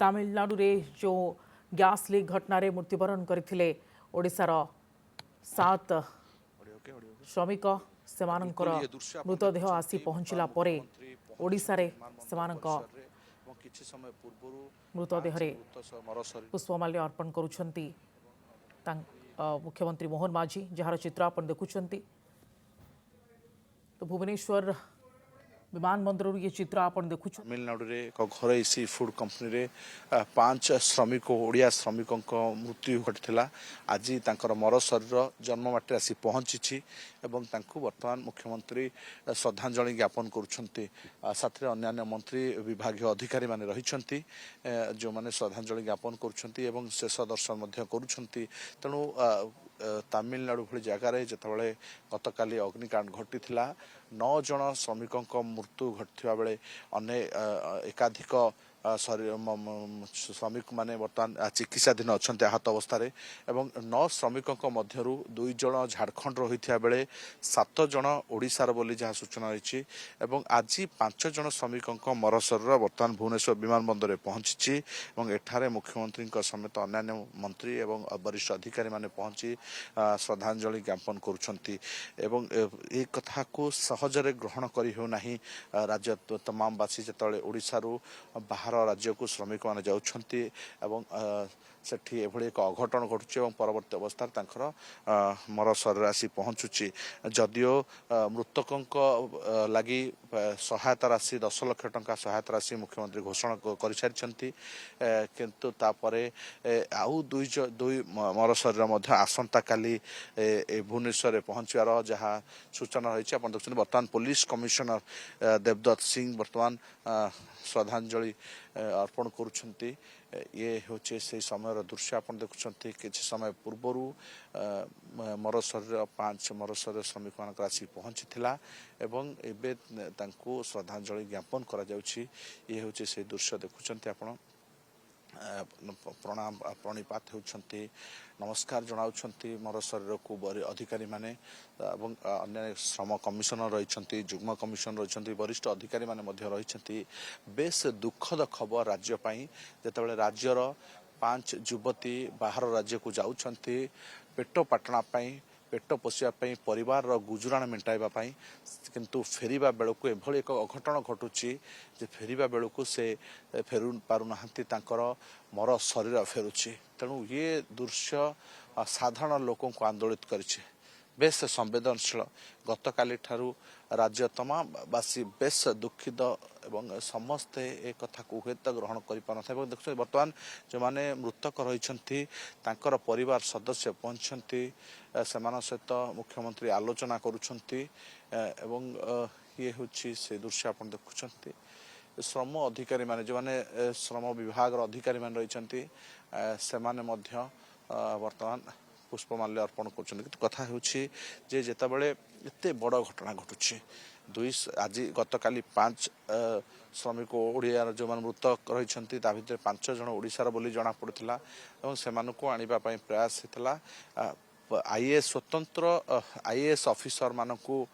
तमिलनाडु रे जो gas leak घटना रे मृत्युवरण करथिले ओडिशार 7 श्रमिक सेमानंकर मृतदेह आसी पहुंचला परे ओडिशा रे सेमानंक मृतदेह पुष्पमाल्य अर्पण करुछंती मुख्यमंत्री मोहन माझी जार चित्र आपण देखुछंती। तो भुवनेश्वर विमानबंदर ये चित्र आपण देखु तमिलनाडु रे एक घर सी फूड कंपनी रे 5 श्रमिक ओडिया श्रमिकों मृत्यु घटिला। आज तांकर मर शरीर जन्ममाटी आसी पहुंची एवं तांको वर्तमान मुख्यमंत्री श्रद्धांजलि ज्ञापन करुछंती। साथरे अन्य मंत्री विभागीय अधिकारी माने रहिछंती जो माने श्रद्धांजलि ज्ञापन करुछंती एवं शेष दर्शन मध्य करुछंती। तेणु तमिलनाडु भली जगार जितेबाला गतकाली अग्निकांड घटी 9 जन श्रमिकों मृत्यु घटवा बेले एकाधिक श्रमिक माने बर्तमान चिकित्साधीन अच्छा आहत अवस्था एवं 9 श्रमिकों मध्यरु 2 जन झारखंड रही बेले 7 जन ओडिशार बोली जहाँ सूचना रही एवं आज 5 जन श्रमिकों मर शरीर बर्तमान भुवनेश्वर विमानबंदर में पहुंची एठारे मुख्यमंत्री समेत अन्य मंत्री एवं वरिष्ठ अधिकारी माने पहुंची श्रद्धांजलि ज्ञापन करुछंती एवं ए कथा को सहजरे ग्रहण करी हो नाही। राज्य तमाम बासी जतले ओडिशारू बाहर राज्य को श्रमिक माने जाउछंती एवं सेठी एभली एक अघटन घटुची एवं परवर्ती अवस्था मर शरीर आसी पहुंचुची। जदियो मृतकों लगी सहायता राशि 10 लाख टंका सहायता राशि मुख्यमंत्री घोषणा कर सारी किंतु तापरे आउ दुई मर शरीर आसंता काली भुवनेश्वर पहुंचार जहाँ सूचना रही। आप देखते बर्तमान पुलिस कमिशनर देवदत्त सिंह बर्तमान श्रद्धांजलि अर्पण करुछंती। ये होचे से समय दृश्य आप देखुं किसी समय पूर्वर मर शरीर 5 मर शरीर श्रमिक मान आसी पहुंची एवं एबे तांको श्रद्धांजलि ज्ञापन करा जाउछि। ये होचे से दृश्य देखुं आप प्रणाम प्रणिपात होती नमस्कार जनाउछंती मर शरीर को अधिकारी माने एवं अन्य श्रम कमिशनर रही जुग्म कमिशनर रही वरिष्ठ अधिकारी माने मध्य रही। बेस दुखद खबर राज्य पाई जेतेबेले राज्यर 5 युवती बाहर राज्य को जाउछंती पेट पाटना पाई पेट पोषापी परिवार गुजराण मेटाइबा किंतु फेरिबा बेलू एभली एक अघटन घटुची जे फेरिबा बेलू से फेरु पारुना मर शरीर फेरुची। तेणु ये दृश्य साधारण लोकों को आंदोलित करिছে बेस संवेदनशील। गतकाली ठारू राज्य तमाम बासी बेस दुखित एवं समस्ते एक कथा को हुएत ग्रहण कर देखते बर्तमान जो माने मृतक रही परिवार सदस्य पहुंचती से सहित मुख्यमंत्री आलोचना करुछंती एवं ये हूँ से दृश्य आप देखुं श्रम अधिकारी माने जो माने श्रम विभाग अधिकारी माने रही से वर्तमान पुष्पमाल्य अर्पण कर कथा होते एते बड़ घटना घटुची आज गतकाली 5 श्रमिक ओडिया जो मान मृतक रही भितर 5 जन ओडिशार बोली जना पड़ता और से आने प्रयास होता। आईएएस स्वतंत्र आईएएस ऑफिसर मानकू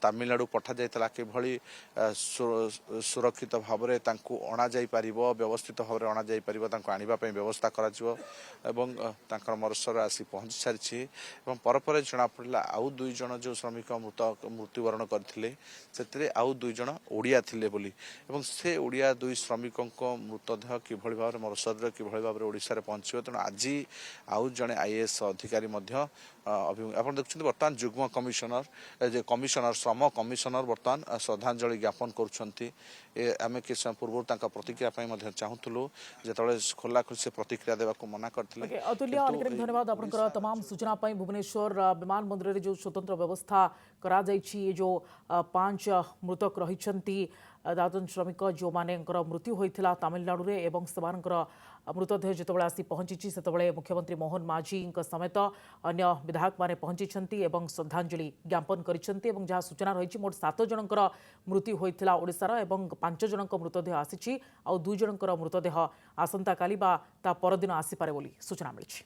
तमिलनाडु पठा जाइतला किभली सुरक्षित भाव में अणा जाई पारिबो व्यवस्थित भाव में अणा जाई पारिबो आनिबा पई व्यवस्था करा जिवो एवं तांकर मरशर आसी पहुंची सारी एवं परपर जना पड़ला आउ 2 जन जो श्रमिक मृत्युवरण करथिले सेतरे आउ 2 जन ओडिया थिले बोली एवं से ओडिया 2 श्रमिकों मृतदेह किभली भाव में मरशर किभली भाव में ओडिशा रे पहुंचिबो। तेणु आज आउ जने आईएएस अधिकारी मध्य आप देखते बर्तमान जुग्म कमिशनर श्रम कमिशनर बर्तमान श्रद्धांजलि ज्ञापन करुछंती। आमे किछ समय पूर्व तांका प्रतिक्रिया पई चाहूलु जेतले खोला खुल से प्रतिक्रिया देवा को मना करथिले। अतुल्य अनेक धन्यवाद आपनकर तमाम सूचना पई। भुवनेश्वर विमानबंदर रे जो स्वतंत्र व्यवस्था करा जायछि जो 5 मृतक रहिछंती दादन श्रमिक जो माने मृत्यु होइथिला तमिलनाडु रे एवं समानकर मृतदेह जितेबाला आसी पहुंची सेतबेले मुख्यमंत्री मोहन माझी समेत अन्य विधायक माने पहुंची एवं श्रद्धांजलि ज्ञापन करिसेंती एवं जहाँ सूचना रही मोट 7 जनकर मृत्यु होइथिला ओडिशार एवं 5 जनक मृतदेह आसीछि आउ 2 जनकर मृतदेह आसंता काली बा ता परदिन आसी पारे बोली सूचना मिलिछि।